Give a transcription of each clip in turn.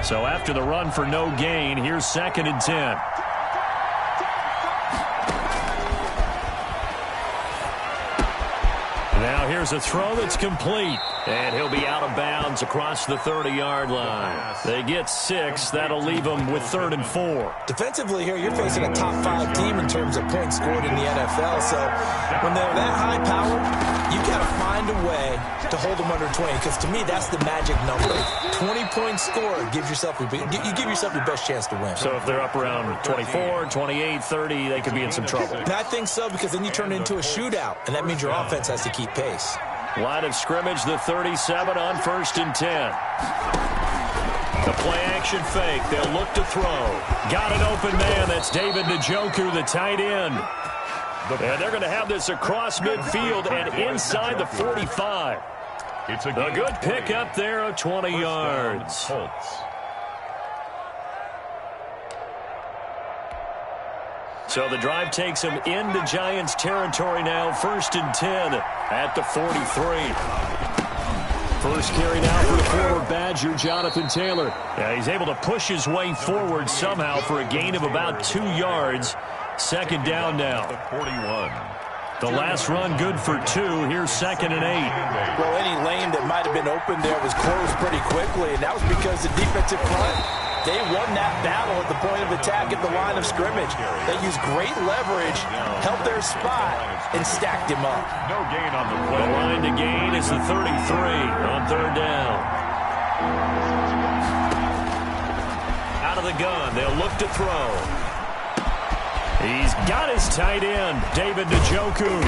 So after the run for no gain, here's 2nd and 10. Now here's a throw that's complete. And he'll be out of bounds across the 30-yard line. They get 6. That'll leave them with 3rd and 4. Defensively here, you're facing a top 5 team in terms of points scored in the NFL. So when they're that high-powered, you've got to find a way to hold them under 20. Because to me, that's the magic number. 20-point score gives yourself you give yourself your best chance to win. So if they're up around 24, 28, 30, they could be in some trouble. And I think so, because then you turn it into a shootout, and that means your offense has to keep pace. Line of scrimmage, the 37 on 1st and 10. The play-action fake. They'll look to throw. Got an open man. That's David Njoku, the tight end. And they're going to have this across midfield and inside the 45. It's a good pickup there of 20 yards. So the drive takes them into Giants territory now. 1st and 10 at the 43. First carry now for the former Badger, Jonathan Taylor. Yeah, he's able to push his way forward somehow for a gain of about 2 yards. 2nd down now. 41. The last run good for 2. Here's 2nd and 8. Well, any lane that might have been open there was closed pretty quickly, and that was because the defensive front, they won that battle at the point of attack at the line of scrimmage. They used great leverage, held their spot, and stacked him up. No gain on the play. The line to gain is the 33 on 3rd down. Out of the gun, they'll look to throw. He's got his tight end, David Njoku.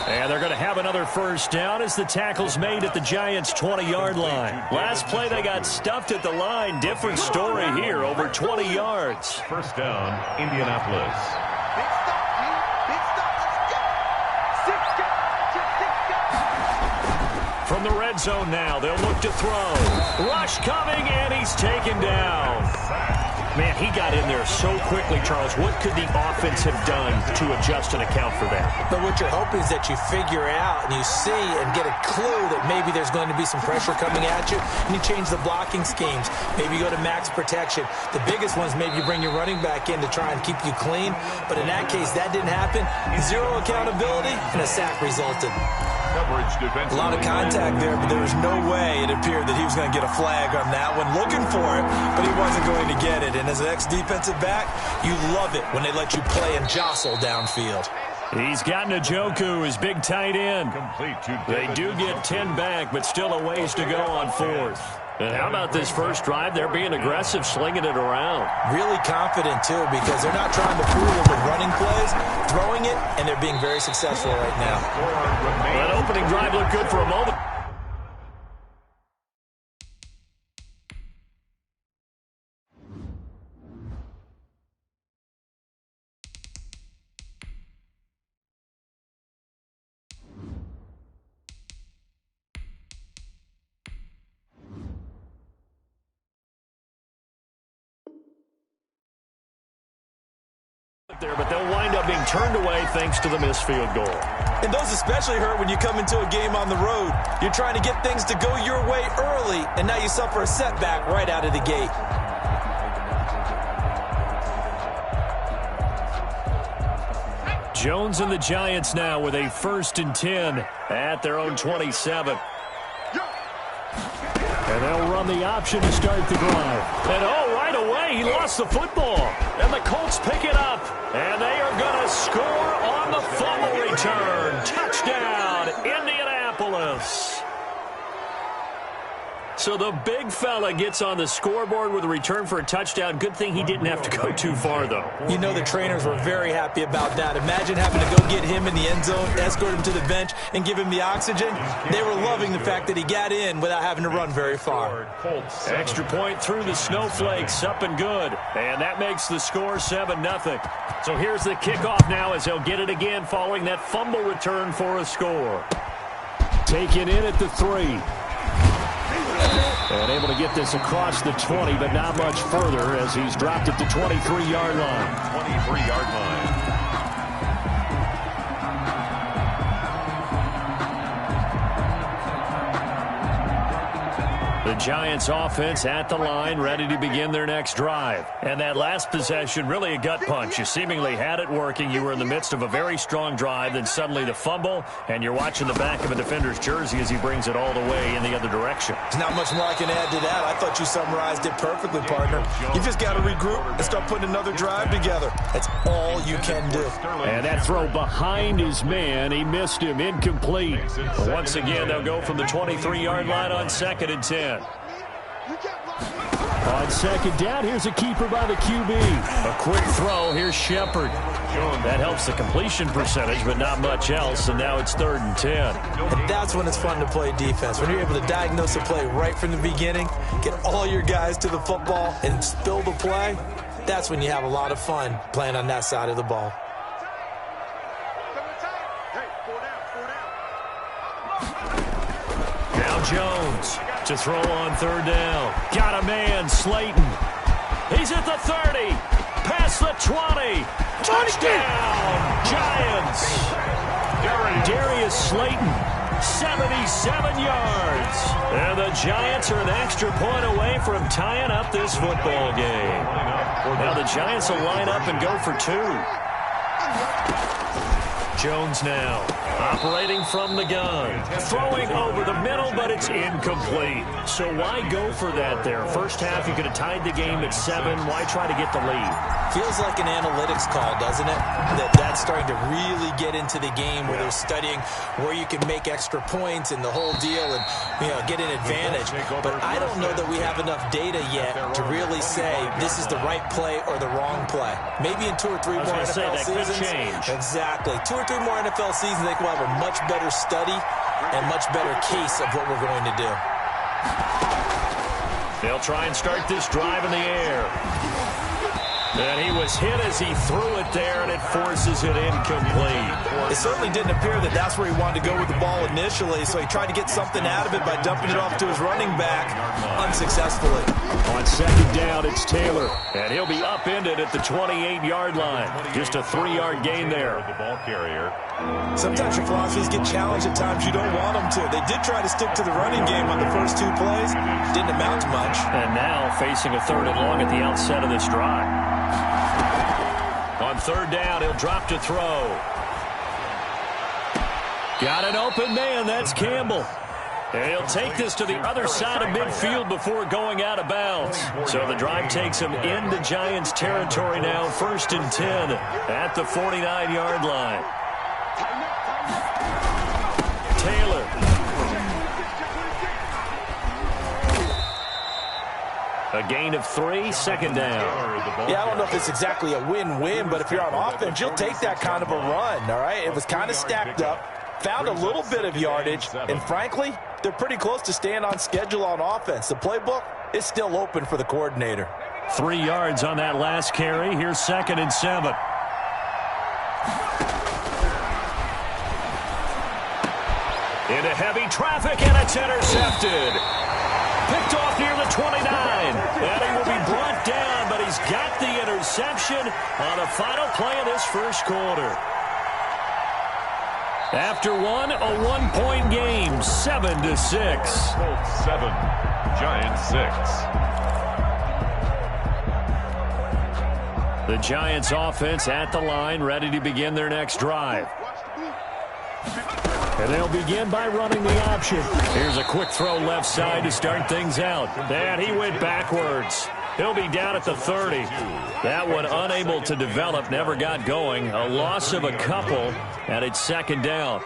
And they're going to have another 1st down as the tackle's made at the Giants' 20-yard line. Last play, they got stuffed at the line. Different story here, over 20 yards. 1st down, Indianapolis. From the red zone now, they'll look to throw. Rush coming, and he's taken down. Man, he got in there so quickly, Charles. What could the offense have done to adjust and account for that? But what you're hoping is that you figure out and you see and get a clue that maybe there's going to be some pressure coming at you, and you change the blocking schemes. Maybe you go to max protection. The biggest ones, maybe you bring your running back in to try and keep you clean. But in that case, that didn't happen. 0 accountability, and a sack resulted. A lot of contact there, but there was no way it appeared that he was going to get a flag on that one. Looking for it, but he wasn't going to get it. And as an ex-defensive back, you love it when they let you play and jostle downfield. He's got Njoku, his big tight end. They do get 10 back, but still a ways to go on 4th. And how about this first drive? They're being aggressive, slinging it around. Really confident, too, because they're not trying to fool them with running plays, throwing it, and they're being very successful right now. That opening drive looked good for a moment. There, but they'll wind up being turned away thanks to the missed field goal. And those especially hurt when you come into a game on the road. You're trying to get things to go your way early, and now you suffer a setback right out of the gate. Jones and the Giants now with a 1st and 10 at their own 27. And they'll run the option to start the drive. And right away, he lost the football. And the Colts pick it up. And they are going to score on the fumble return. Touchdown, Indianapolis. So the big fella gets on the scoreboard with a return for a touchdown. Good thing he didn't have to go too far, though. You know the trainers were very happy about that. Imagine having to go get him in the end zone, escort him to the bench, and give him the oxygen. They were loving the fact that he got in without having to run very far. Extra point through the snowflakes, up and good. And that makes the score 7-0. So here's the kickoff now as they'll get it again following that fumble return for a score. Taken in at the 3. And able to get this across the 20, but not much further as he's dropped at the 23-yard line. 23-yard line. The Giants offense at the line, ready to begin their next drive. And that last possession, really a gut punch. You seemingly had it working. You were in the midst of a very strong drive, then suddenly the fumble, and you're watching the back of a defender's jersey as he brings it all the way in the other direction. There's not much more I can add to that. I thought you summarized it perfectly, partner. You just got to regroup and start putting another drive together. That's all you can do. And that throw behind his man, he missed him, incomplete. But once again, they'll go from the 23-yard line on 2nd and 10. On 2nd down, here's a keeper by the QB. A quick throw, here's Shepard. That helps the completion percentage, but not much else, and now it's 3rd and 10. And that's when it's fun to play defense. When you're able to diagnose a play right from the beginning, get all your guys to the football, and spill the play, that's when you have a lot of fun playing on that side of the ball. Now Jones to throw on 3rd down. Got a man, Slayton. He's at the 30. Past the 20. Touchdown, Giants. Darius Slayton, 77 yards. And the Giants are an extra point away from tying up this football game. Now the Giants will line up and go for 2. Jones now, operating from the gun. Throwing over the middle, but it's incomplete. So why go for that there? First half, you could have tied the game at 7. Why try to get the lead? Feels like an analytics call, doesn't it? That's starting to really get into the game where they're studying where you can make extra points and the whole deal and, get an advantage. But I don't know that we have enough data yet to really say this is the right play or the wrong play. Maybe in 2 or 3 more NFL seasons. Could change. Exactly. 2 or 3 more NFL seasons, I think we'll have a much better study and much better case of what we're going to do. They'll try and start this drive in the air. And he was hit as he threw it there, and it forces it incomplete. It certainly didn't appear that that's where he wanted to go with the ball initially, so he tried to get something out of it by dumping it off to his running back unsuccessfully. On 2nd down, it's Taylor, and he'll be upended at the 28-yard line. Just a 3-yard gain there. Sometimes your philosophies get challenged at times you don't want them to. They did try to stick to the running game on the first 2 plays. Didn't amount to much. And now facing a 3rd and long at the outset of this drive. On 3rd down, he'll drop to throw. Got an open man. That's Campbell. And he'll take this to the other side of midfield before going out of bounds. So the drive takes him into Giants territory now. 1st and 10 at the 49-yard line. Taylor. A gain of 3, 2nd down. Yeah, I don't know if it's exactly a win-win, but if you're on offense, you'll take that kind of a run, all right? It was kind of stacked up, found a little bit of yardage, and frankly, they're pretty close to staying on schedule on offense. The playbook is still open for the coordinator. 3 yards on that last carry. Here's 2nd and 7. Into heavy traffic, and it's intercepted. Picked off near the 29. And he will be brought down, but he's got the interception on the final play of this first quarter. After one, a 1-point game, 7-6. Colts 7, Giants 6. The Giants offense at the line, ready to begin their next drive. And they'll begin by running the option. Here's a quick throw left side to start things out. And he went backwards. He'll be down at the 30. That one unable to develop, never got going. A loss of a couple, and it's 2nd down.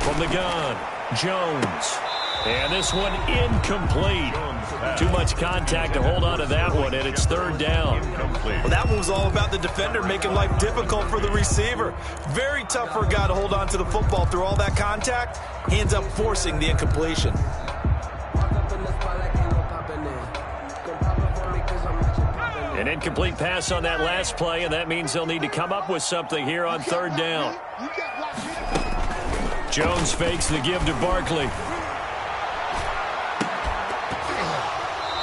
From the gun, Jones. And this one incomplete. Too much contact to hold on to that one, and it's 3rd down. Well, that one was all about the defender making life difficult for the receiver. Very tough for a guy to hold on to the football through all that contact. He ends up forcing the incompletion. An incomplete pass on that last play, and that means they'll need to come up with something here on 3rd down. Jones fakes the give to Barkley.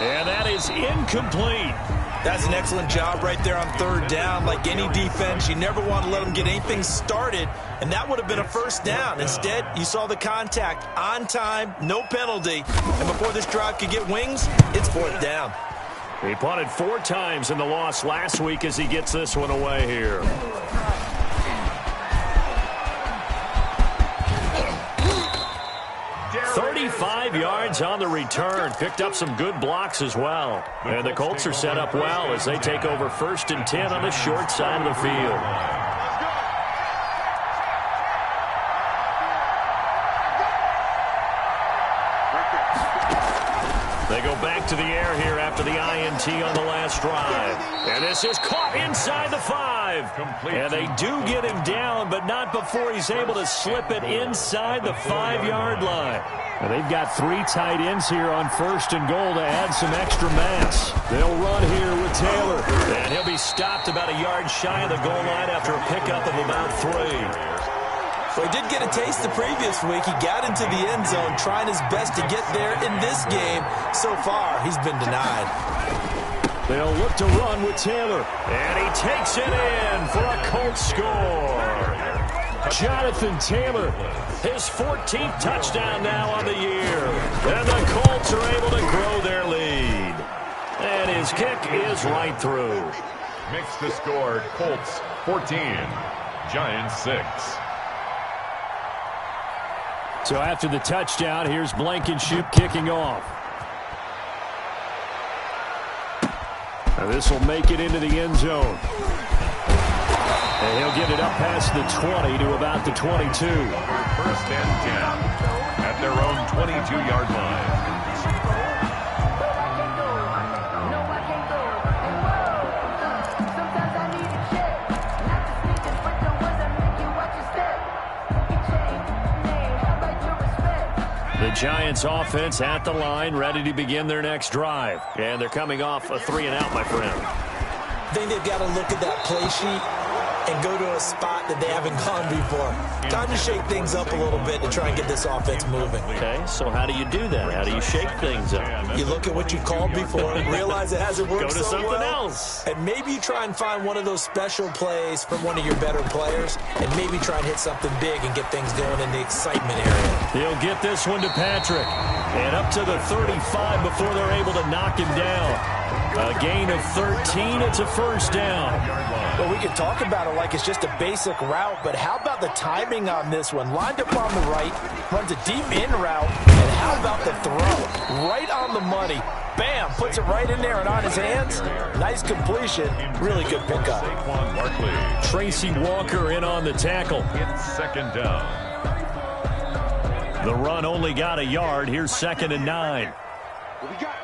And that is incomplete. That's an excellent job right there on third down. Like any defense, you never want to let them get anything started, and that would have been a first down. Instead, you saw the contact on time, no penalty, and before this drive could get wings, it's fourth down. He punted 4 times in the loss last week as he gets this one away here. 35 yards on the return. Picked up some good blocks as well. And the Colts are set up well as they take over 1st and 10 on the short side of the field. They go back to the air here after the INT on the last drive. And this is caught inside the 5. And they do get him down, but not before he's able to slip it inside the 5-yard line. And they've got 3 tight ends here on 1st and goal to add some extra mass. They'll run here with Taylor. And he'll be stopped about a yard shy of the goal line after a pickup of about 3. So he did get a taste the previous week. He got into the end zone trying his best to get there in this game. So far, he's been denied. They'll look to run with Taylor. And he takes it in for a Colts score. Jonathan Taylor, his 14th touchdown now on the year. And the Colts are able to grow their lead. And his kick is right through. Makes the score Colts 14, Giants 6. So after the touchdown, here's Blankenship kicking off. And this will make it into the end zone. And he'll get it up past the 20 to about the 22. 1st and 10 at their own 22-yard line. The Giants offense at the line, ready to begin their next drive. And they're coming off a 3-and-out, my friend. I think they've got to look at that play sheet and go to a spot that they haven't gone before. Time to shake things up a little bit to try and get this offense moving. Okay, so how do you do that? How do you shake things up? You look at what you called before, realize it hasn't worked Go to so something well, else. and maybe you try and find one of those special plays from one of your better players, and maybe try and hit something big and get things going in the excitement area. He'll get this one to Patrick. And up to the 35 before they're able to knock him down. A gain of 13, it's a first down. Well, we can talk about it like it's just a basic route, but how about the timing on this one? Lined up on the right, runs a deep in route, and how about the throw? Right on the money. Bam, puts it right in there and on his hands. Nice completion. Really good pickup. Saquon Barkley. Tracy Walker in on the tackle. It's 2nd down. The run only got a yard. Here's 2nd and 9. What we got?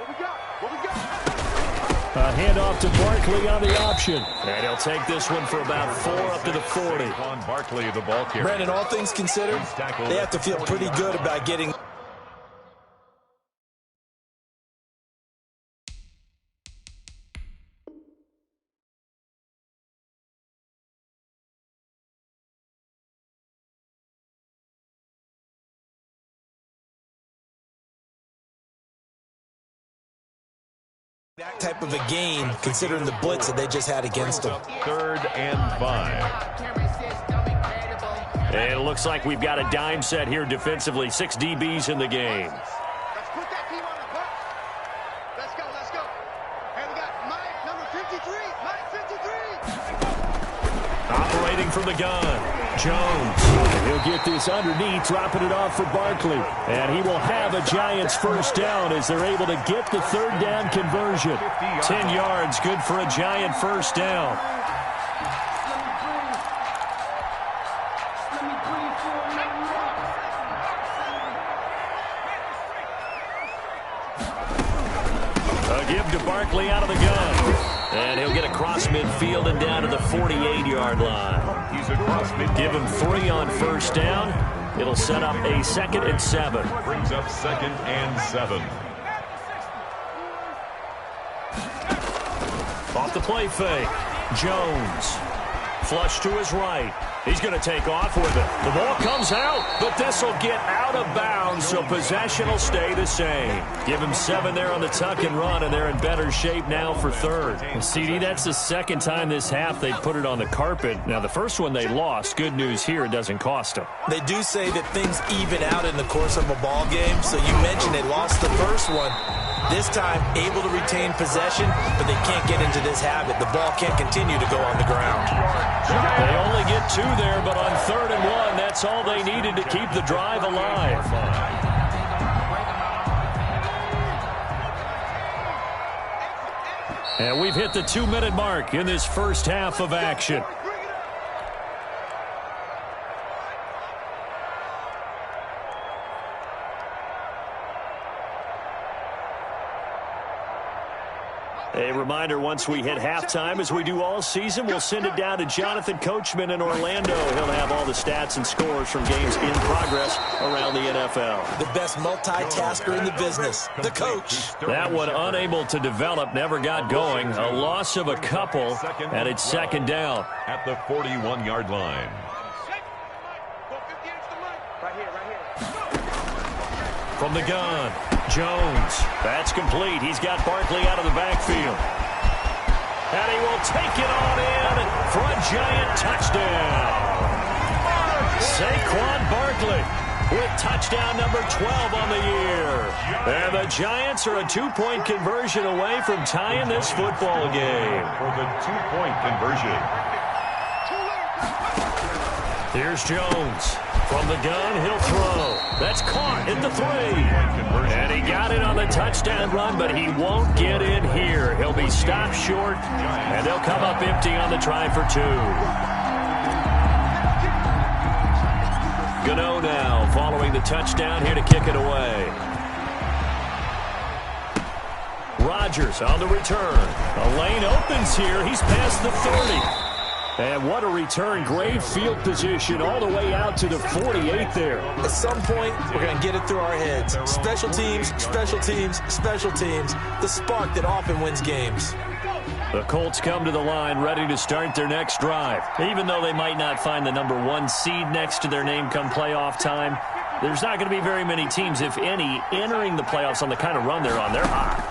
A handoff to Barkley on the option. And he'll take this one for about 4 up to the 40. Saquon Barkley, the ball carrier. Brandon, all things considered, they have to feel pretty good about getting... that type of a gain, considering the blitz that they just had against them. 3rd and 5. And it looks like we've got a dime set here defensively. 6 DBs in the game. Let's put that team on the clock. Let's go. And we got Mike, number 53. Mike 53. Operating from the gun. Jones. He'll get this underneath, dropping it off for Barkley. And he will have a Giants first down as they're able to get the 3rd down conversion. 10 yards, good for a Giant first down. A give to Barkley out of the gun. And he'll get across midfield and down to the 48-yard line. He's across midfield. Give him 3 on first down. It'll set up a 2nd and 7. Brings up 2nd and 7. Off the play fake. Jones. Flush to his right. He's going to take off with it. The ball comes out, but this will get out of bounds, so possession will stay the same. Give him 7 there on the tuck and run, and they're in better shape now for third. Well, CD, that's the second time this half they put it on the carpet. Now, the first one they lost. Good news here, it doesn't cost them. They do say that things even out in the course of a ball game, so you mentioned they lost the first one. This time, able to retain possession, but they can't get into this habit. The ball can't continue to go on the ground. They only get 2 there, but on 3rd and 1, that's all they needed to keep the drive alive. And we've hit the 2-minute mark in this first half of action. A reminder, once we hit halftime, as we do all season, we'll send it down to Jonathan Coachman in Orlando. He'll have all the stats and scores from games in progress around the NFL. The best multitasker in the business, the coach. That one unable to develop, never got going. A loss of a couple, and it's 2nd down. At the 41-yard line. From the gun, Jones. That's complete. He's got Barkley out of the backfield. And he will take it on in for a giant touchdown. Saquon Barkley with touchdown number 12 on the year. And the Giants are a 2-point conversion away from tying this football game. For the 2-point conversion. Here's Jones. From the gun, he'll throw. That's caught at the 3. And he got it on the touchdown run, but he won't get in here. He'll be stopped short, and they'll come up empty on the try for 2. Gano now following the touchdown here to kick it away. Rodgers on the return. A lane opens here. He's past the 30. And what a return. Great field position all the way out to the 48 there. At some point, we're going to get it through our heads. Special teams, special teams, special teams. The spark that often wins games. The Colts come to the line ready to start their next drive. Even though they might not find the number 1 seed next to their name come playoff time, there's not going to be very many teams, if any, entering the playoffs on the kind of run they're on. They're hot.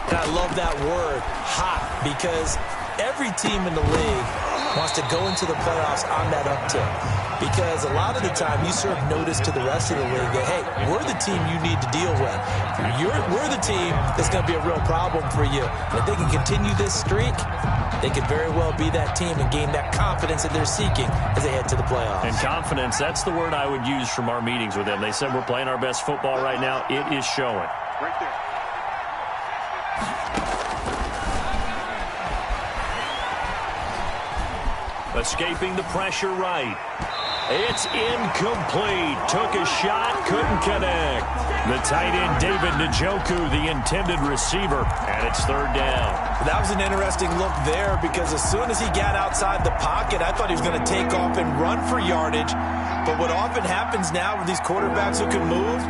I love that word, hot, because every team in the league wants to go into the playoffs on that uptick, because a lot of the time you serve notice to the rest of the league that, hey, we're the team you need to deal with. We're the team that's going to be a real problem for you. And if they can continue this streak, they could very well be that team and gain that confidence that they're seeking as they head to the playoffs. And confidence, that's the word I would use from our meetings with them. They said we're playing our best football right now. It is showing. Right there. Escaping the pressure right. It's incomplete. Took a shot, couldn't connect. The tight end, David Njoku, the intended receiver, and it's 3rd down. That was an interesting look there, because as soon as he got outside the pocket, I thought he was going to take off and run for yardage. But what often happens now with these quarterbacks who can move,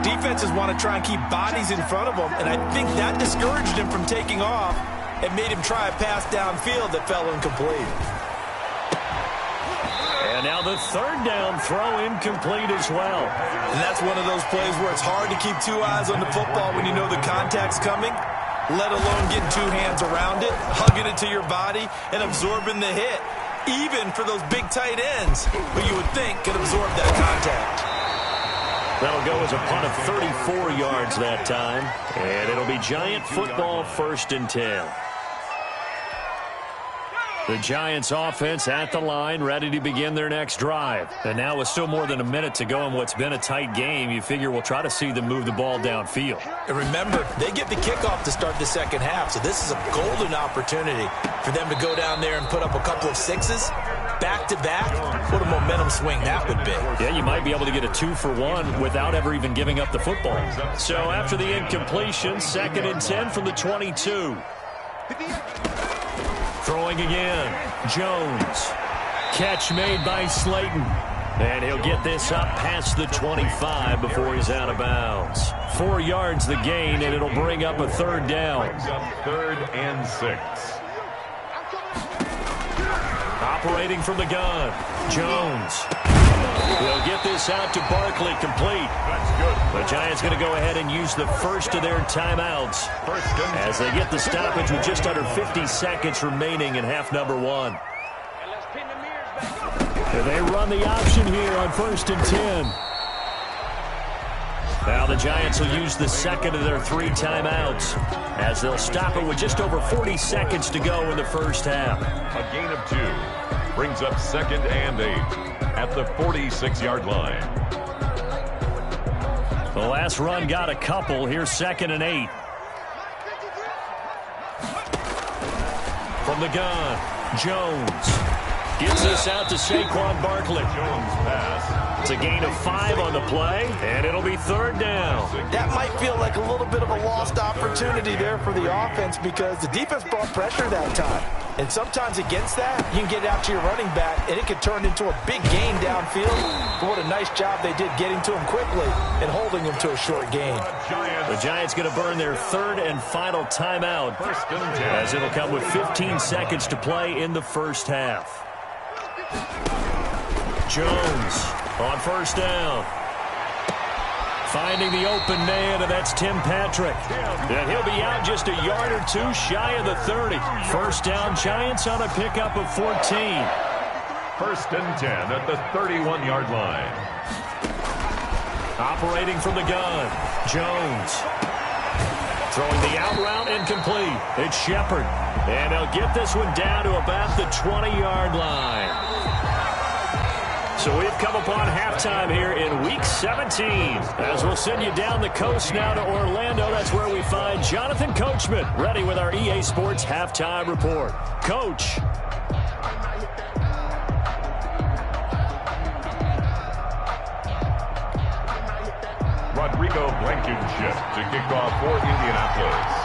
defenses want to try and keep bodies in front of them, and I think that discouraged him from taking off and made him try a pass downfield that fell incomplete. And now the 3rd down throw incomplete as well. And that's one of those plays where it's hard to keep 2 eyes on the football when you know the contact's coming, let alone getting 2 hands around it, hugging it to your body, and absorbing the hit, even for those big tight ends who you would think could absorb that contact. That'll go as a punt of 34 yards that time, and it'll be Giant football, 1st and 10. The Giants offense at the line, ready to begin their next drive. And now with still more than a minute to go in what's been a tight game, you figure we'll try to see them move the ball downfield. And remember, they get the kickoff to start the second half, so this is a golden opportunity for them to go down there and put up a couple of 6s back-to-back. What a momentum swing that would be. Yeah, you might be able to get a 2-for-1 without ever even giving up the football. So after the incompletion, 2nd and 10 from the 22. Throwing again, Jones. Catch made by Slayton. And he'll get this up past the 25 before he's out of bounds. 4 yards the gain, and it'll bring up a 3rd down. 3rd and 6. Operating from the gun, Jones. They'll get this out to Barkley, complete. That's good. The Giants going to go ahead and use the first of their timeouts as they get the stoppage with just under 50 seconds remaining in half number one. They run the option here on 1st and 10. Now the Giants will use the second of their 3 timeouts as they'll stop it with just over 40 seconds to go in the first half. A gain of 2 brings up 2nd and 8 at the 46-yard line. The last run got a couple. Here's 2nd and 8. From the gun, Jones. Gets this out to Saquon Barkley. Jones pass. It's a gain of 5 on the play, and it'll be 3rd down. That might feel like a little bit of a lost opportunity there for the offense because the defense brought pressure that time. And sometimes against that, you can get it out to your running back, and it could turn into a big gain downfield. But what a nice job they did getting to him quickly and holding him to a short gain. The Giants going to burn their 3rd and final timeout as it'll come with 15 seconds to play in the first half. Jones on 1st down. Finding the open man, and that's Tim Patrick. And he'll be out just a yard or 2 shy of the 30. 1st down, Giants on a pickup of 14. 1st and 10 at the 31-yard line. Operating from the gun, Jones. Throwing the out route incomplete. It's Shepard. And they'll get this one down to about the 20-yard line. So we've come upon halftime here in Week 17. As we'll send you down the coast now to Orlando, that's where we find Jonathan Coachman, ready with our EA Sports Halftime Report. Coach. Rodrigo Blankenship to kick off for Indianapolis.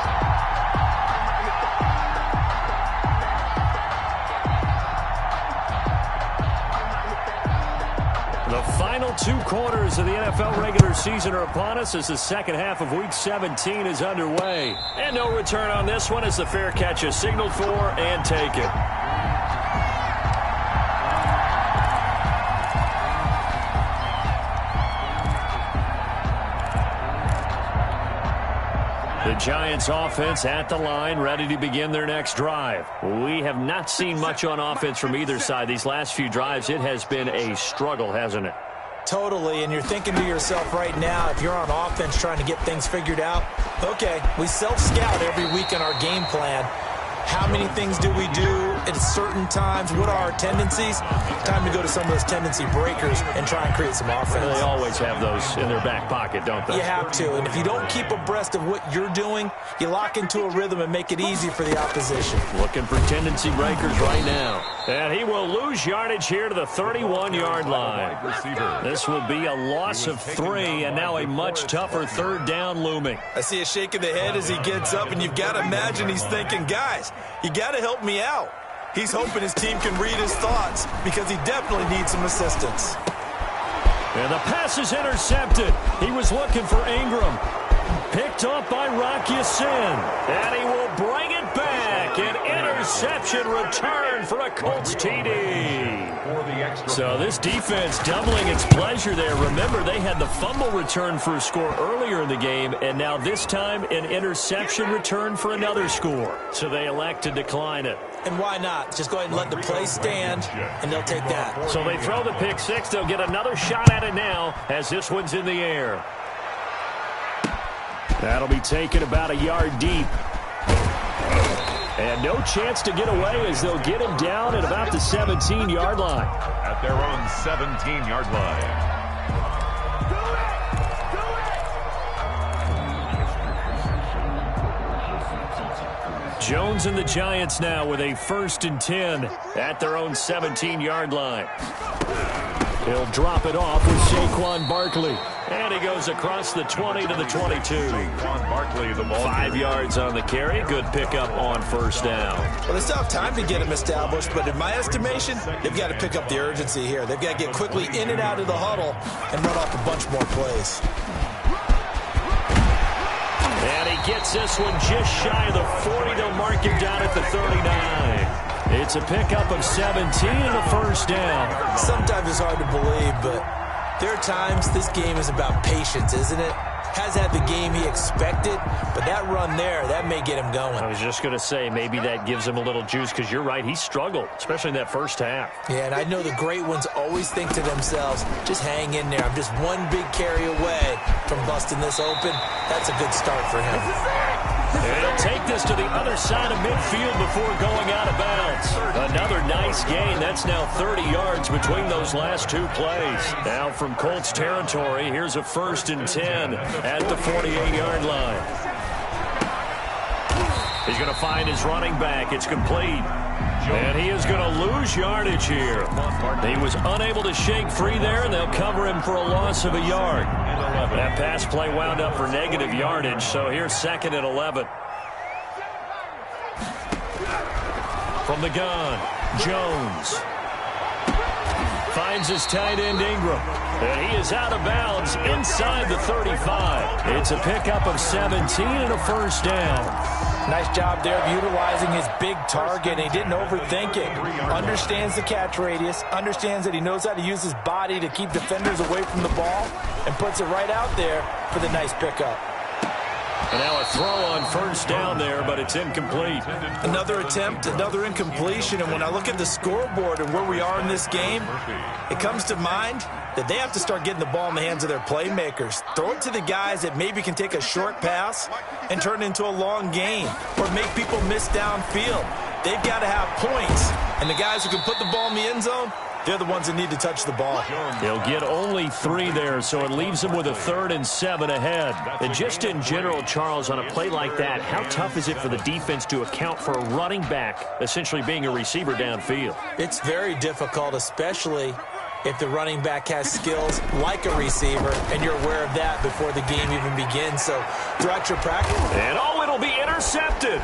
The final 2 quarters of the NFL regular season are upon us as the second half of Week 17 is underway. And no return on this one as the fair catch is signaled for and taken. The Giants offense at the line, ready to begin their next drive. We have not seen much on offense from either side. These last few drives, it has been a struggle, hasn't it? Totally, and you're thinking to yourself right now, if you're on offense trying to get things figured out, okay, we self-scout every week in our game plan. How many things do we do at certain times? What are our tendencies? Time to go to some of those tendency breakers and try and create some offense. They always have those in their back pocket, don't they? You have to, and if you don't keep abreast of what you're doing, you lock into a rhythm and make it easy for the opposition. Looking for tendency breakers right now. And he will lose yardage here to the 31-yard line. This will be a loss of 3, and now a much tougher 3rd down looming. I see a shake of the head as he gets up, and you've got to imagine he's thinking, guys, you got to help me out. He's hoping his team can read his thoughts because he definitely needs some assistance. And the pass is intercepted. He was looking for Ingram. Picked up by Rock Ya-Sin. And he will bring it back. An interception return for a Colts TD. So this defense doubling its pleasure there. Remember, they had the fumble return for a score earlier in the game, and now this time an interception return for another score. So they elect to decline it. And why not? Just go ahead and let the play stand, and they'll take that. So they throw the pick 6. They'll get another shot at it now as this one's in the air. That'll be taken about a yard deep. And no chance to get away as they'll get him down at about the 17-yard line. At their own 17-yard line. Jones and the Giants now with a 1st and 10 at their own 17-yard line. He'll drop it off with Saquon Barkley. And he goes across the 20 to the 22. Saquon Barkley, the ball. 5 yards on the carry. Good pickup on 1st down. Well, they still have time to get him established, but in my estimation, they've got to pick up the urgency here. They've got to get quickly in and out of the huddle and run off a bunch more plays. And he gets this one just shy of the 40. They'll mark him down at the 39. It's a pickup of 17 and a first down. Sometimes it's hard to believe, but there are times this game is about patience, isn't it? Has had the game he expected, but that run there, that may get him going. I was just going to say, maybe that gives him a little juice, because you're right, he struggled, especially in that first half. Yeah, and I know the great ones always think to themselves, just hang in there. I'm just one big carry away from busting this open. That's a good start for him. And he'll take this to the other side of midfield before going out of bounds. Another nice gain. That's now 30 yards between those last two plays. Now from Colts territory, here's a 1st and 10 at the 48-yard line. He's going to find his running back. It's complete. And he is going to lose yardage here. He was unable to shake free there, and they'll cover him for a loss of a yard. That pass play wound up for negative yardage, so here's 2nd and 11. From the gun, Jones finds his tight end Ingram, and he is out of bounds inside the 35. It's a pickup of 17 and a first down. Nice job there of utilizing his big target, and he didn't overthink it. Understands the catch radius, understands that he knows how to use his body to keep defenders away from the ball, and puts it right out there for the nice pickup. And now a throw on 1st down there, but it's incomplete. Another attempt, another incompletion, and when I look at the scoreboard and where we are in this game, it comes to mind that they have to start getting the ball in the hands of their playmakers. Throw it to the guys that maybe can take a short pass and turn it into a long gain or make people miss downfield. They've got to have points, and the guys who can put the ball in the end zone, they're the ones that need to touch the ball. They'll get only 3 there, so it leaves them with a 3rd and 7 ahead. And just in general, Charles, on a play like that, how tough is it for the defense to account for a running back essentially being a receiver downfield? It's very difficult, especially if the running back has skills like a receiver, and you're aware of that before the game even begins. So throughout your practice. And it'll be intercepted.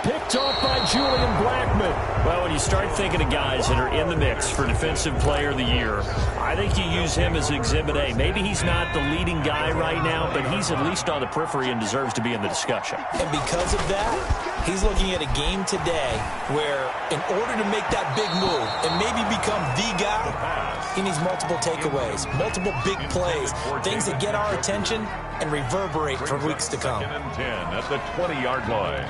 Picked off by Julian Blackmon. Well, when you start thinking of guys that are in the mix for Defensive Player of the Year, I think you use him as Exhibit A. Maybe he's not the leading guy right now, but he's at least on the periphery and deserves to be in the discussion. And because of that, he's looking at a game today where in order to make that big move and maybe become the guy, he needs multiple takeaways, multiple big plays, things that get our attention and reverberate for weeks to come. 2nd and 10 at the 20-yard line.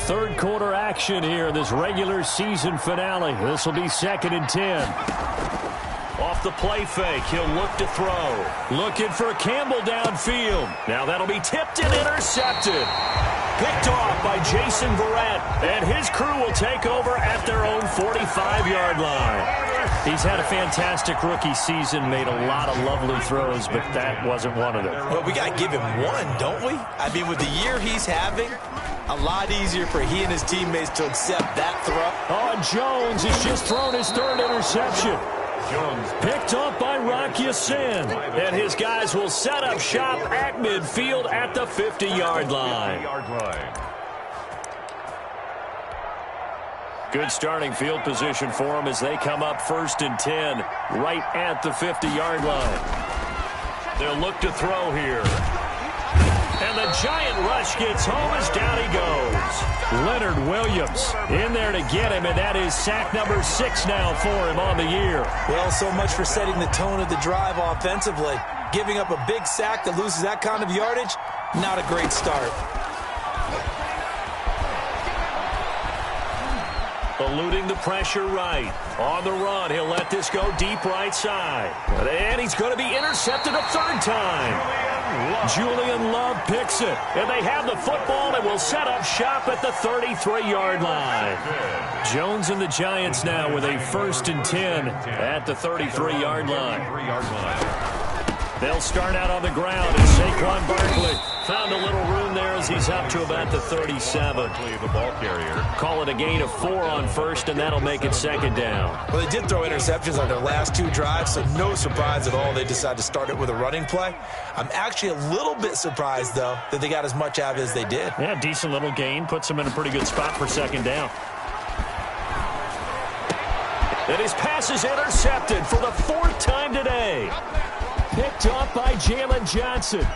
Third quarter action here, this regular season finale. This will be 2nd and 10. Off the play fake, he'll look to throw. Looking for Campbell downfield. Now that'll be tipped and intercepted. Picked off by Jason Verrett, and his crew will take over at their own 45-yard line. He's had a fantastic rookie season, made a lot of lovely throws, but that wasn't one of them. Well, we got to give him one, don't we? I mean, with the year he's having, a lot easier for he and his teammates to accept that throw. Oh, Jones has just thrown his 3rd interception. Jones picked up by Rocky Sin, and his guys will set up shop at midfield at the 50-yard line. Good starting field position for them as they come up 1st and 10 right at the 50-yard line. They'll look to throw here. And the giant rush gets home as down he goes. Leonard Williams in there to get him, and that is sack number 6 now for him on the year. Well, so much for setting the tone of the drive offensively. Giving up a big sack that loses that kind of yardage, not a great start. Eluding the pressure right. On the run, he'll let this go deep right side. And he's going to be intercepted a 3rd time. Julian Love picks it. And they have the football and will set up shop at the 33-yard line. Jones and the Giants now with a 1st and 10 at the 33-yard line. They'll start out on the ground, and Saquon Barkley found a little room there as he's up to about the 37. The ball carrier. Call it a gain of 4 on 1st, and that'll make it 2nd down. Well, they did throw interceptions on their last 2 drives, so no surprise at all they decided to start it with a running play. I'm actually a little bit surprised, though, that they got as much out of it as they did. Yeah, decent little gain. Puts them in a pretty good spot for 2nd down. And his pass is intercepted for the 4th time today. Picked off by Jalen Johnson.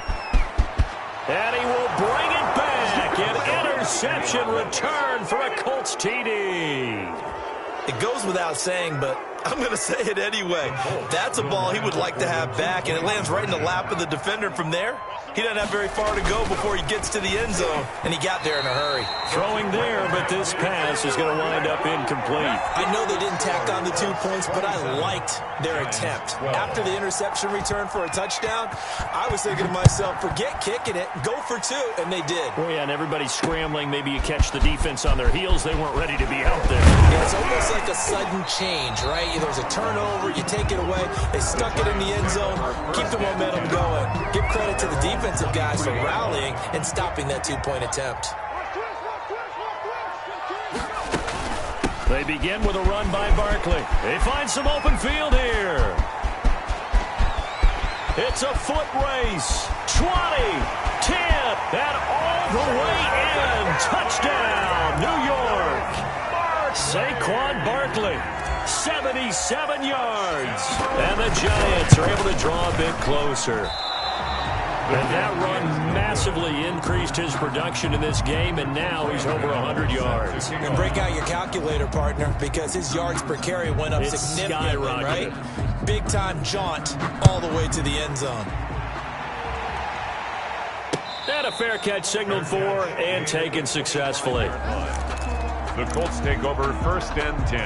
And he will bring it back. An interception return for a Colts TD. It goes without saying, but I'm going to say it anyway. That's a ball he would like to have back, and it lands right in the lap of the defender from there. He doesn't have very far to go before he gets to the end zone, and he got there in a hurry. Throwing there, but this pass is going to wind up incomplete. I know they didn't tack on the 2 points, but I liked their attempt. After the interception return for a touchdown, I was thinking to myself, forget kicking it, go for 2, and they did. Well, yeah, and everybody's scrambling. Maybe you catch the defense on their heels. They weren't ready to be out there. Yeah, it's almost like a sudden change, right? There's a turnover, you take it away, they stuck it in the end zone, keep the momentum going. Give credit to the defensive guys for rallying and stopping that 2-point attempt. They begin with a run by Barkley. They find some open field here. It's a foot race. 20, 10, and all the way in. Touchdown, New York. Saquon Barkley, 77 yards. And the Giants are able to draw a bit closer. And that run massively increased his production in this game, and now he's over 100 yards. And break out your calculator, partner, because his yards per carry went up significantly, right? Big-time jaunt all the way to the end zone. And a fair catch signaled for and taken successfully. The Colts take over 1st and 10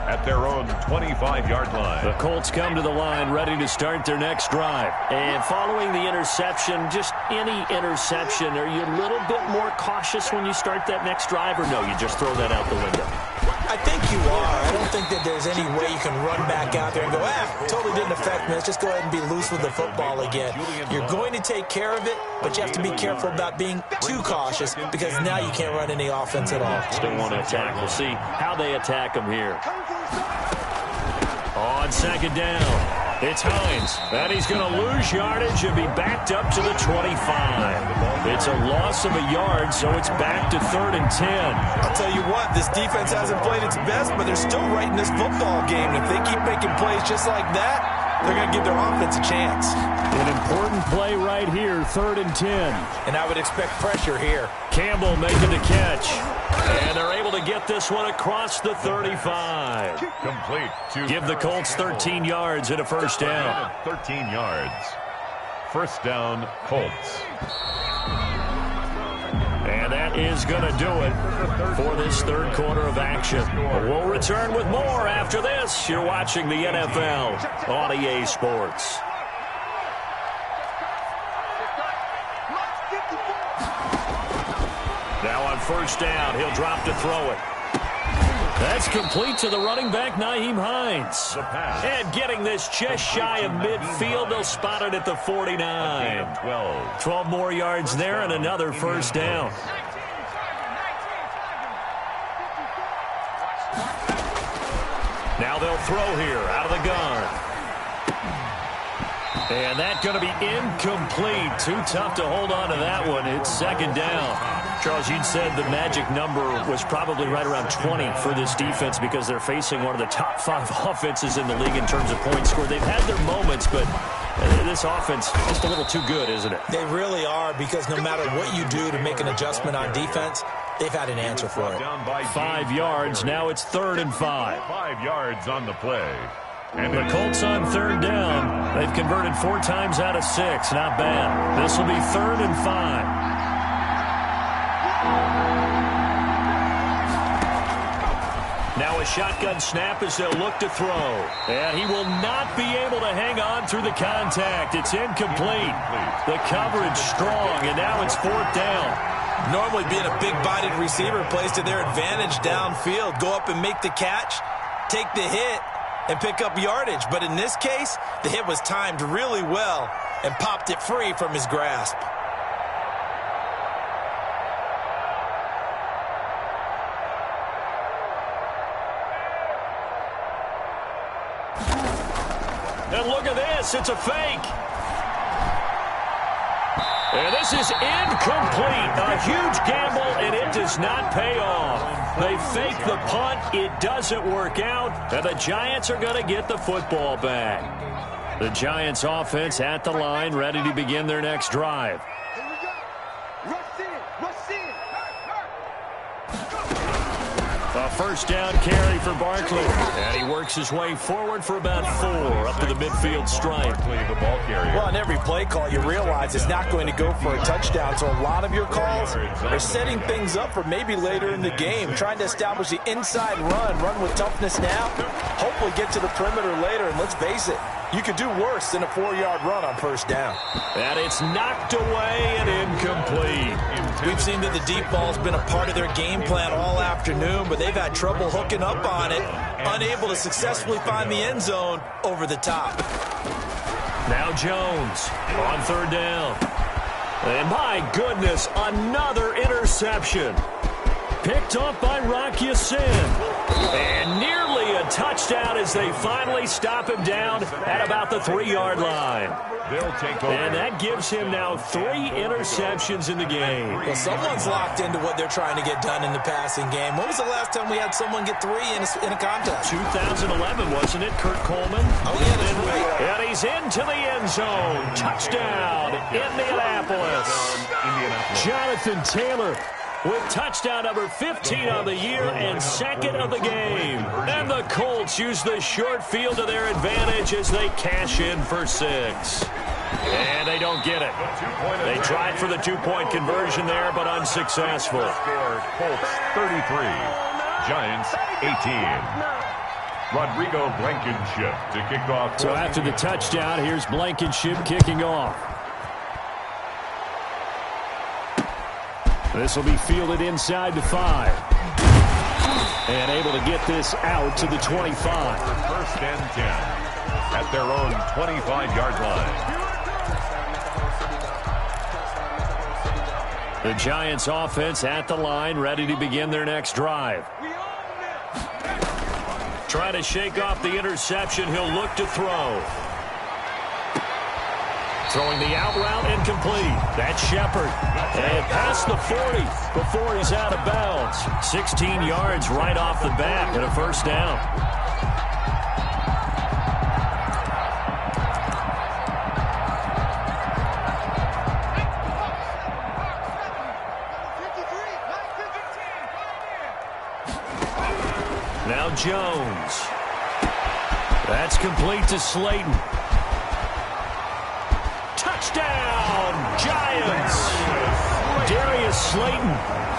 at their own 25-yard line. The Colts come to the line ready to start their next drive. And following the interception, just any interception, are you a little bit more cautious when you start that next drive, or no, you just throw that out the window? I think you are. I don't think that there's any way you can run back out there and go, totally didn't affect me. Let's just go ahead and be loose with the football again. You're going to take care of it, but you have to be careful about being too cautious because now you can't run any offense at all. Still want to attack. We'll see how they attack them here. On 2nd down, it's Hines. And he's going to lose yardage and be backed up to the 25. It's a loss of a yard, so it's back to 3rd and 10. I'll tell you what, this defense hasn't played its best, but they're still right in this football game. And if they keep making plays just like that, they're going to give their offense a chance. An important play right here, 3rd and 10. And I would expect pressure here. Campbell making the catch. And they're able to get this one across the 35. Complete. Give the Colts 13 yards and a 1st down. 13 yards. 1st down, Colts. And that is going to do it for this 3rd quarter of action. We'll return with more after this. You're watching the NFL on EA Sports. Now on 1st down, he'll drop to throw it. That's complete to the running back, Nyheim Hines. And getting this just shy of midfield, they'll spot it at the 49. 12 more yards there and another 1st down. Now they'll throw here out of the gun. And that's going to be incomplete. Too tough to hold on to that one. It's 2nd down. Charles, you'd said the magic number was probably right around 20 for this defense because they're facing one of the top 5 offenses in the league in terms of points scored. They've had their moments, but this offense just a little too good, isn't it? They really are, because no matter what you do to make an adjustment on defense, they've had an answer for it. 5 yards. Now it's 3rd and 5. 5 yards on the play. And the Colts on 3rd down. They've converted 4 times out of 6. Not bad. This will be 3rd and 5. Now a shotgun snap as they'll look to throw. And he will not be able to hang on through the contact. It's incomplete. The coverage strong, and now it's 4th down. Normally being a big-bodied receiver plays to their advantage downfield. Go up and make the catch, take the hit, and pick up yardage. But in this case, the hit was timed really well and popped it free from his grasp. And look at this. It's a fake. And this is incomplete. A huge gamble, and it does not pay off. They fake the punt. It doesn't work out, and the Giants are going to get the football back. The Giants offense at the line, ready to begin their next drive. Here we go. Rush in. Rush in. A first down carry for Barkley. And he works his way forward for about 4 up to the midfield stripe. Barkley, the ball carrier. Well, on every play call, you realize it's not going to go for a touchdown. So a lot of your calls are setting things up for maybe later in the game, trying to establish the inside run with toughness now, hopefully get to the perimeter later. And let's face it, you could do worse than a 4-yard run on first down. And it's knocked away and incomplete. We've seen that the deep ball's been a part of their game plan all afternoon, but they've had trouble hooking up on it, unable to successfully find the end zone over the top. Now Jones on third down. And my goodness, another interception. Picked up by Rocky Sin. And nearly a touchdown as they finally stop him down at about the 3-yard line. They'll take over. And that gives him now 3 interceptions in the game. Well, someone's locked into what they're trying to get done in the passing game. When was the last time we had someone get 3 in a contest? 2011, wasn't it, Kurt Coleman? Oh, yeah, that's right. And he's into the end zone. Touchdown, Indianapolis. Jonathan Taylor with touchdown number 15 on the year and 2nd of the game. And the Colts use the short field to their advantage as they cash in for 6. And they don't get it. They tried for the 2-point conversion there, but unsuccessful. Score, Colts 33, Giants 18. Rodrigo Blankenship to kick off. So after the touchdown, here's Blankenship kicking off. This will be fielded inside the 5. And able to get this out to the 25. First and 10 at their own 25-yard line. The Giants offense at the line, ready to begin their next drive. Trying to shake off the interception. He'll look to throw. Throwing the out route incomplete. That's Shepard. And past the 40 before he's out of bounds. 16 yards right off the bat and a first down. Now Jones. That's complete to Slayton. Touchdown, Giants! Darius Slayton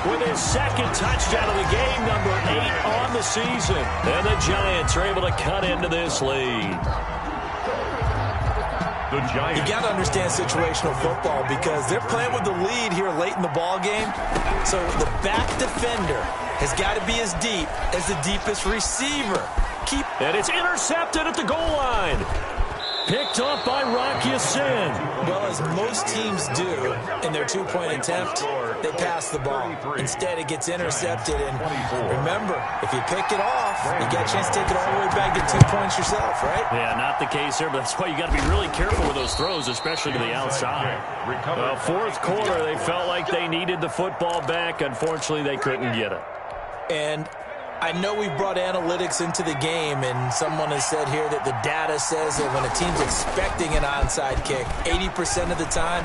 with his 2nd touchdown of the game, number 8 on the season. And the Giants are able to cut into this lead. The Giants. You got to understand situational football because they're playing with the lead here late in the ball game. So the back defender has got to be as deep as the deepest receiver. And it's intercepted at the goal line. Picked up by Rocky Sin. Well, as most teams do in their 2-point attempt, they pass the ball. Instead, it gets intercepted. And remember, if you pick it off, you get a chance to take it all the way back and get 2 points yourself, right? Yeah, not the case there, but that's why you got to be really careful with those throws, especially to the outside. Well, 4th quarter, they felt like they needed the football back. Unfortunately, they couldn't get it. And I know we brought analytics into the game, and someone has said here that the data says that when a team's expecting an onside kick, 80% of the time,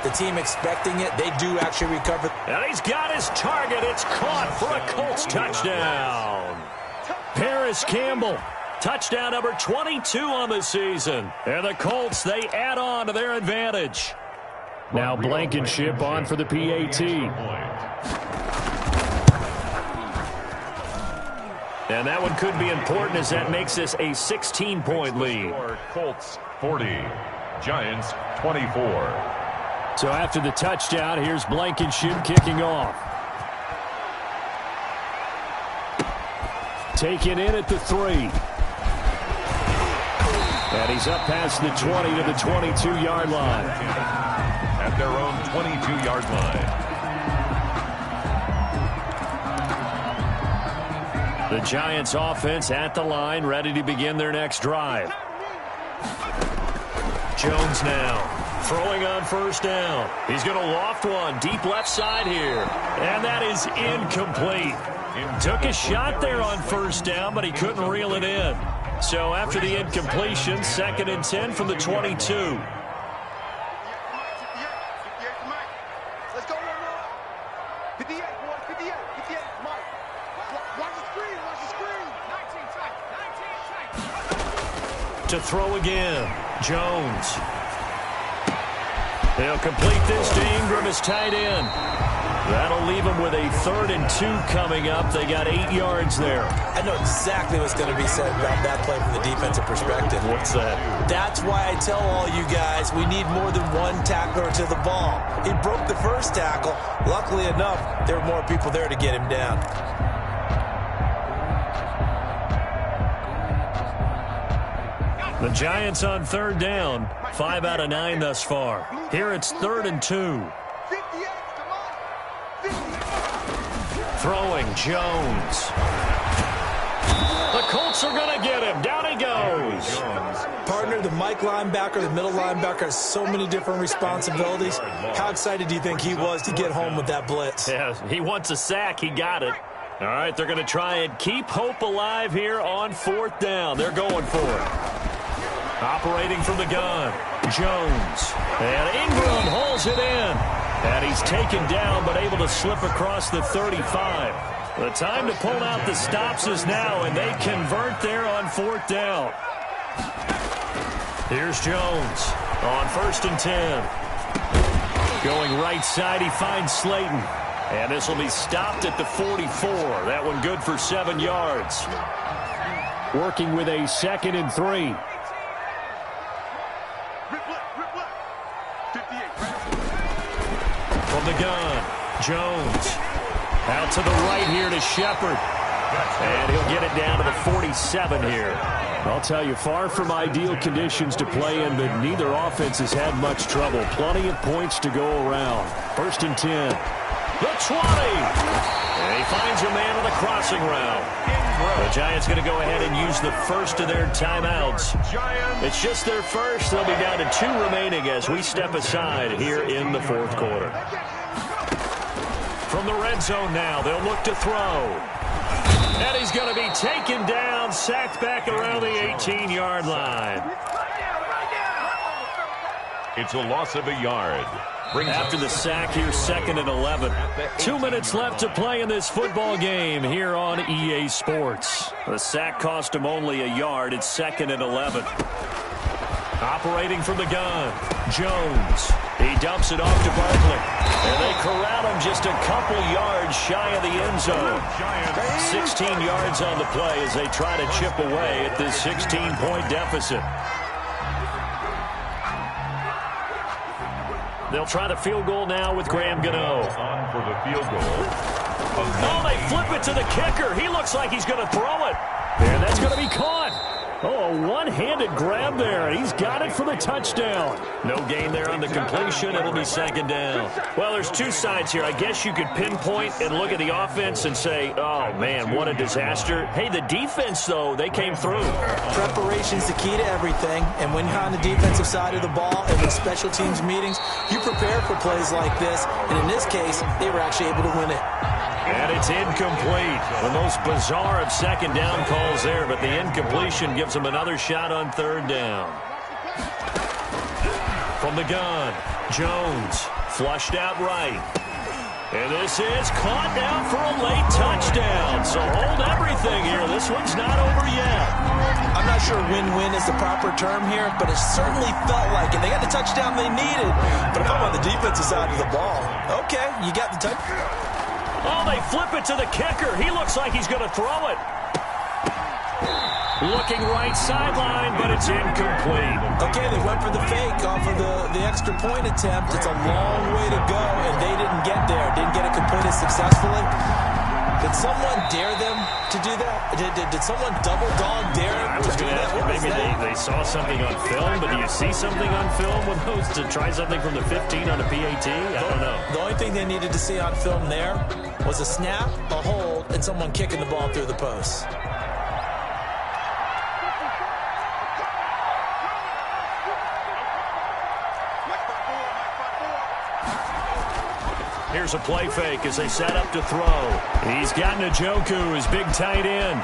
the team expecting it, they do actually recover. And he's got his target. It's caught for a Colts touchdown. Paris Campbell, touchdown number 22 on the season. And the Colts, they add on to their advantage. Now Blankenship on for the PAT. And that one could be important as that makes this a 16-point lead. Colts 40, Giants 24. So after the touchdown, here's Blankenship kicking off. Taken in at the 3. And he's up past the 20 to the 22-yard line. At their own 22-yard line. The Giants offense at the line, ready to begin their next drive. Jones now. Throwing on first down. He's going to loft one deep left side here. And that is incomplete. Took a shot there on first down, but he couldn't reel it in. So after the incompletion, 2nd and 10 from the 22. Let's go, one more. 58, boys, 58, 58, Mike. Watch the screen, watch the screen. 19 tight. To throw again, Jones. They'll complete this to Ingram as tight end. That'll leave them with a 3rd and 2 coming up. They got 8 yards there. I know exactly what's going to be said about that play from the defensive perspective. What's that? That's why I tell all you guys we need more than one tackler to the ball. He broke the first tackle. Luckily enough, there were more people there to get him down. The Giants on 3rd down. 5 out of 9 thus far. Here it's 3rd and 2. 58, come on. 58. Throwing, Jones. The Colts are going to get him. Down he goes. Partner, the Mike linebacker, the middle linebacker has so many different responsibilities. How excited do you think he was to get home with that blitz? Yeah, he wants a sack. He got it. All right, they're going to try and keep hope alive here on 4th down. They're going for it. Operating from the gun, Jones. And Ingram holds it in. And he's taken down but able to slip across the 35. The time to pull out the stops is now, and they convert there on 4th down. Here's Jones on 1st and 10. Going right side, he finds Slayton. And this will be stopped at the 44. That one good for 7 yards. Working with a 2nd and 3. From the gun, Jones. Out to the right here to Shepard. And he'll get it down to the 47 here. I'll tell you, far from ideal conditions to play in, but neither offense has had much trouble. Plenty of points to go around. 1st and 10. The 20. And he finds a man on the crossing route. The Giants going to go ahead and use the first of their timeouts. It's just their first. They'll be down to 2 remaining as we step aside here in the 4th quarter. From the red zone now, they'll look to throw. And he's going to be taken down, sacked back around the 18-yard line. It's a loss of a yard. After the sack here, 2nd and 11. 2 minutes left to play in this football game here on EA Sports. The sack cost him only a yard. It's 2nd and 11. Operating from the gun, Jones. He dumps it off to Barkley. And they corral him just a couple yards shy of the end zone. 16 yards on the play as they try to chip away at this 16-point deficit. They'll try the field goal now with Graham Gano. On for the field goal. Oh, they flip it to the kicker. He looks like he's going to throw it. And that's going to be caught. Oh, a one-handed grab there. He's got it for the touchdown. No gain there on the completion. It'll be 2nd down. Well, there's 2 sides here. I guess you could pinpoint and look at the offense and say, oh, man, what a disaster. Hey, the defense, though, they came through. Preparation's the key to everything, and when you're on the defensive side of the ball and in special teams meetings, you prepare for plays like this, and in this case, they were actually able to win it. And it's incomplete. The most bizarre of 2nd down calls there, but the incompletion gives them another shot on 3rd down. From the gun, Jones, flushed out right. And this is caught down for a late touchdown. So hold everything here. This one's not over yet. I'm not sure win-win is the proper term here, but it certainly felt like it. They got the touchdown they needed. But if I'm on the defensive side of the ball, okay, you got the touchdown. Oh, they flip it to the kicker. He looks like he's going to throw it. Looking right sideline, but it's incomplete. Okay, they went for the fake off of the extra point attempt. It's a long way to go, and they didn't get there. Didn't get it completed successfully. Did someone dare them to do that? Did someone double dog dare them to do that? Maybe they saw something on film, but do you see something on film with those to try something from the 15 on a PAT? I don't know. The only thing they needed to see on film there was a snap, a hold, and someone kicking the ball through the post. Here's a play fake as they set up to throw. He's got Njoku, his big tight end.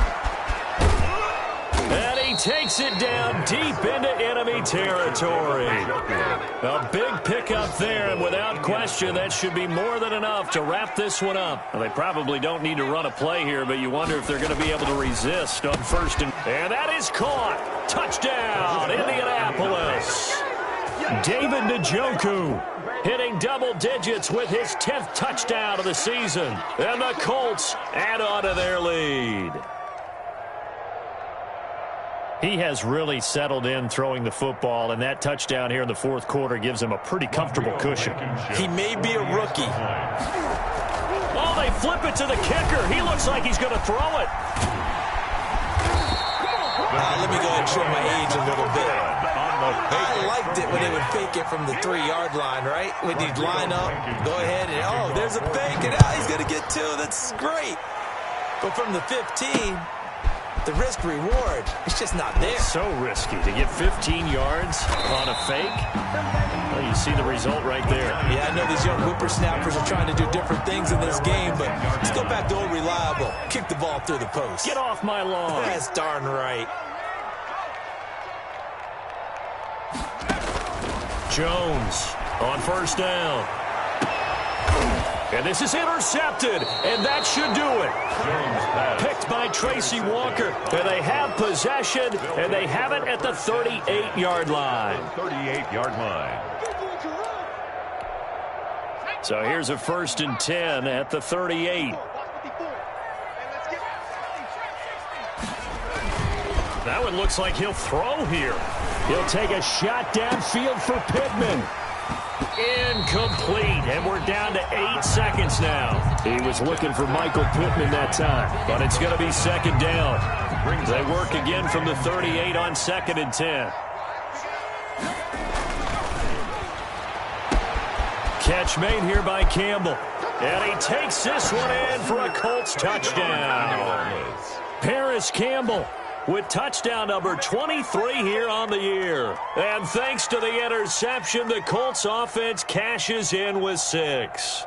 And he takes it down deep into enemy territory. A big pickup there, and without question, that should be more than enough to wrap this one up. Well, they probably don't need to run a play here, but you wonder if they're going to be able to resist on first and that is caught. Touchdown, Indianapolis. David Njoku hitting double digits with his 10th touchdown of the season. And the Colts add on to their lead. He has really settled in throwing the football, and that touchdown here in the fourth quarter gives him a pretty comfortable cushion. He may be a rookie. Oh, they flip it to the kicker. He looks like he's going to throw it. Let me go ahead and show my age a little bit. I liked it when they would fake it from the 3-yard line, right? When you'd line up, go ahead, and oh, there's a fake, and he's going to get 2. That's great. But from the 15... the risk-reward, it's just not there. So risky to get 15 yards on a fake. Well, you see the result right there. Yeah, I know these young whippersnappers are trying to do different things in this game, but let's go back to old reliable. Kick the ball through the post. Get off my lawn. That's darn right. Jones on first down. And this is intercepted, and that should do it. Picked by Tracy Walker, and they have possession, and they have it at the 38-yard line. 38-yard line. So here's a 1st and 10 at the 38. That one looks like he'll throw here. He'll take a shot downfield for Pittman. Incomplete, and we're down to 8 seconds now. He was looking for Michael Pittman that time, but it's going to be 2nd down. They work again from the 38 on 2nd and 10. Catch made here by Campbell, and he takes this one in for a Colts touchdown. Paris Campbell with touchdown number 23 here on the year. And thanks to the interception, the Colts offense cashes in with 6.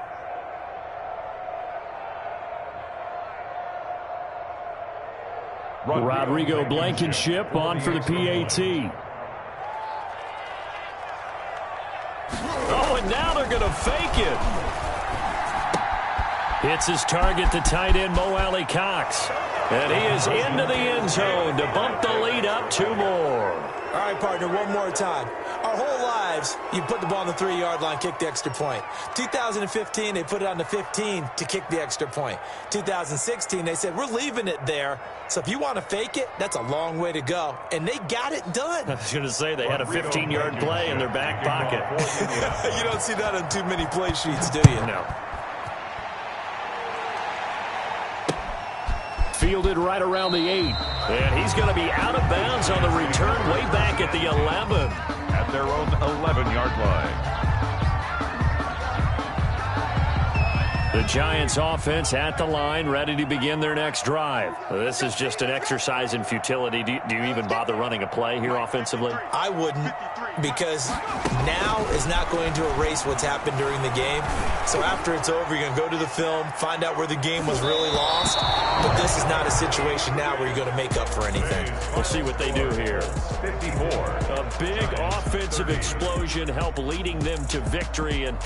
Rodrigo Blankenship on for the PAT. Oh, and now they're going to fake it. Hits his target, the tight end, Mo Alley Cox. And he is into the end zone to bump the lead up 2 more. All right, partner, one more time. Our whole lives, you put the ball on the 3-yard line, kick the extra point. 2015, they put it on the 15 to kick the extra point. 2016, they said, we're leaving it there. So if you want to fake it, that's a long way to go. And they got it done. I was going to say, they had a 15-yard play in their back pocket. You don't see that on too many play sheets, do you? No. Fielded right around the 8. And he's going to be out of bounds on the return way back at the 11. At their own 11-yard line. The Giants offense at the line, ready to begin their next drive. This is just an exercise in futility. Do you even bother running a play here offensively? I wouldn't, because now is not going to erase what's happened during the game. So after it's over, you're going to go to the film, find out where the game was really lost. But this is not a situation now where you're going to make up for anything. We'll see what they do here. 54. A big offensive explosion helped leading them to victory. And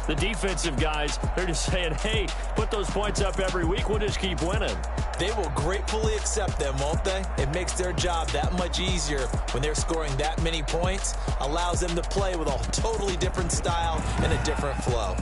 the defensive guys, they're just saying, hey, put those points up every week. We'll just keep winning. They will gratefully accept them, won't they? It makes their job that much easier when they're scoring that many points. Allows them to play with a totally different style and a different flow.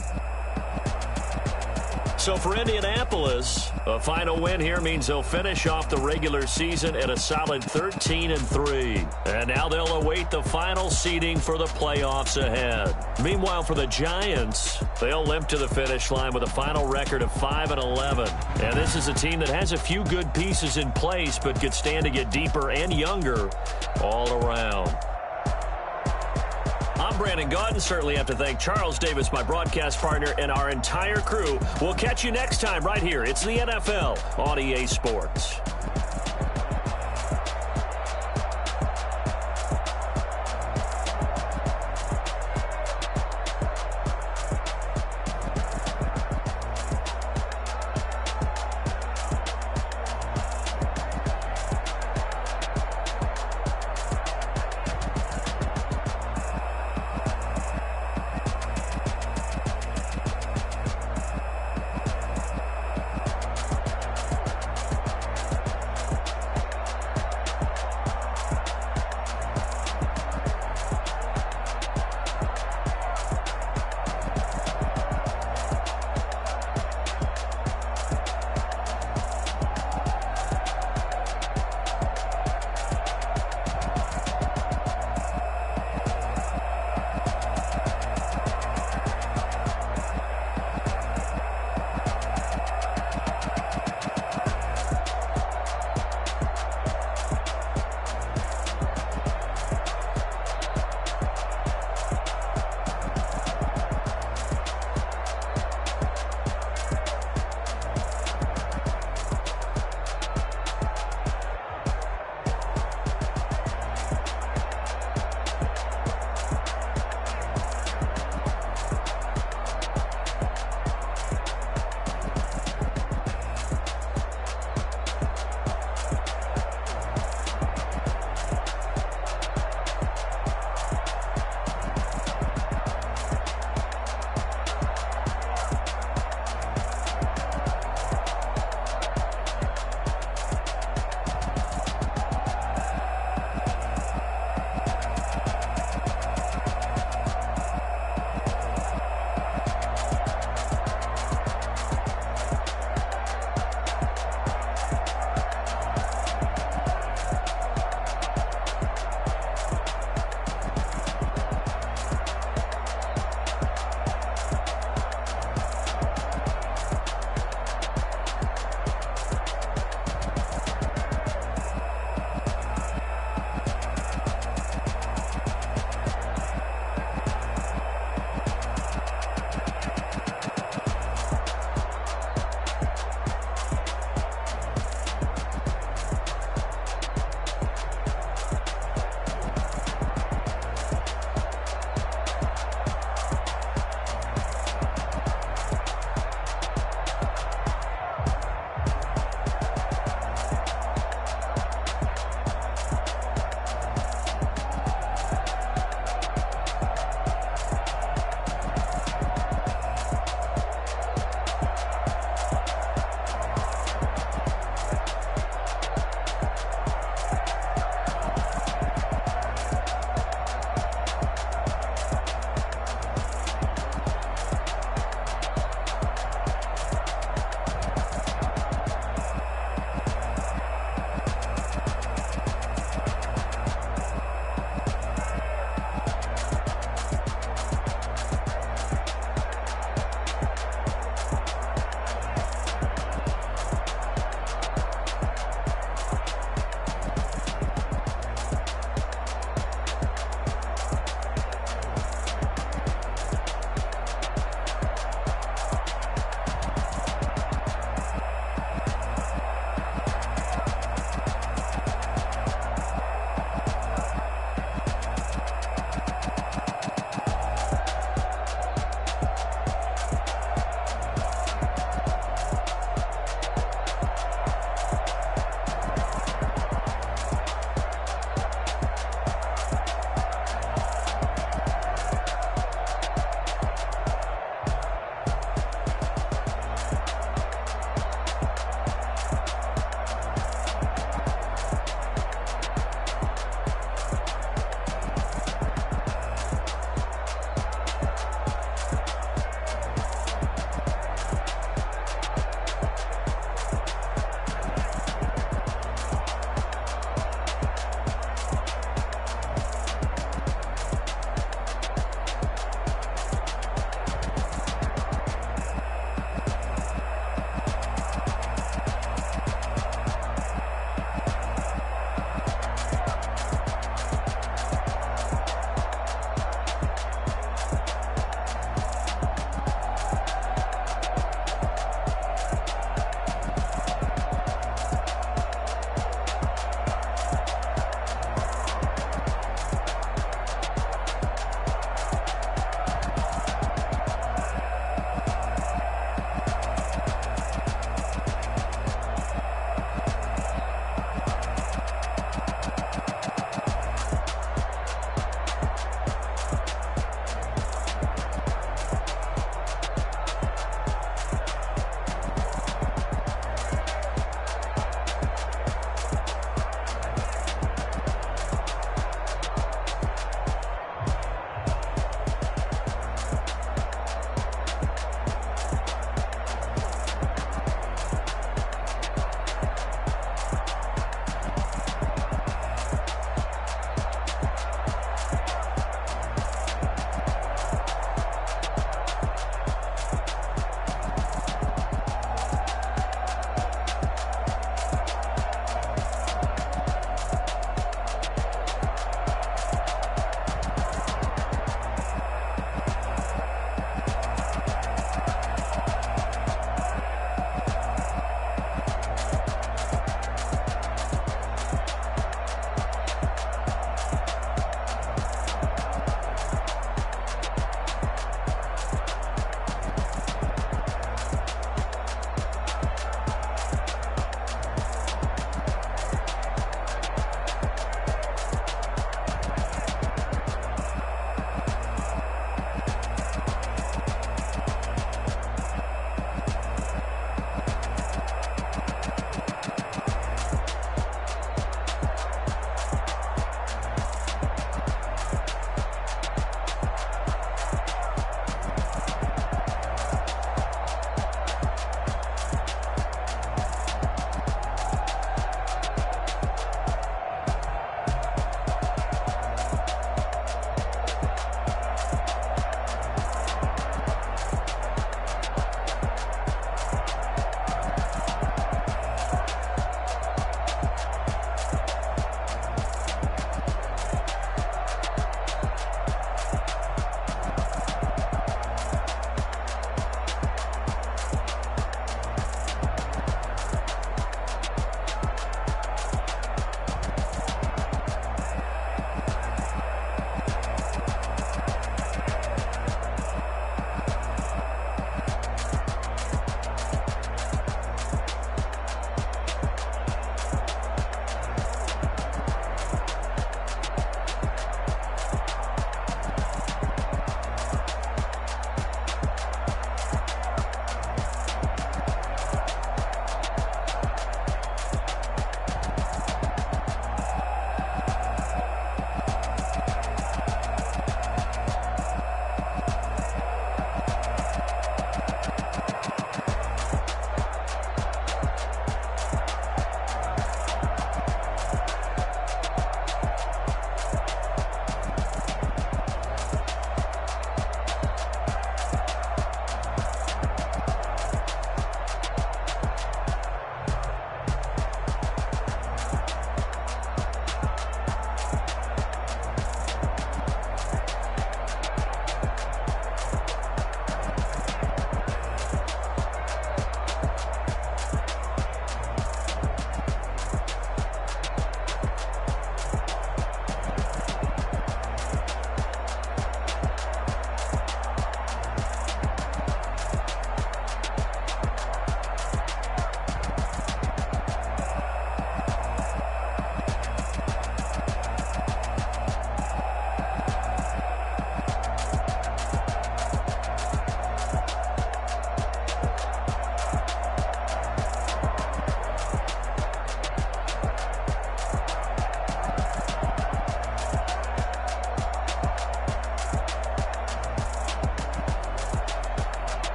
So for Indianapolis, a final win here means they'll finish off the regular season at a solid 13-3. And now they'll await the final seeding for the playoffs ahead. Meanwhile, for the Giants, they'll limp to the finish line with a final record of 5-11. And this is a team that has a few good pieces in place, but could stand to get deeper and younger all around. I'm Brandon Gaudin. Certainly have to thank Charles Davis, my broadcast partner, and our entire crew. We'll catch you next time right here. It's the NFL on EA Sports.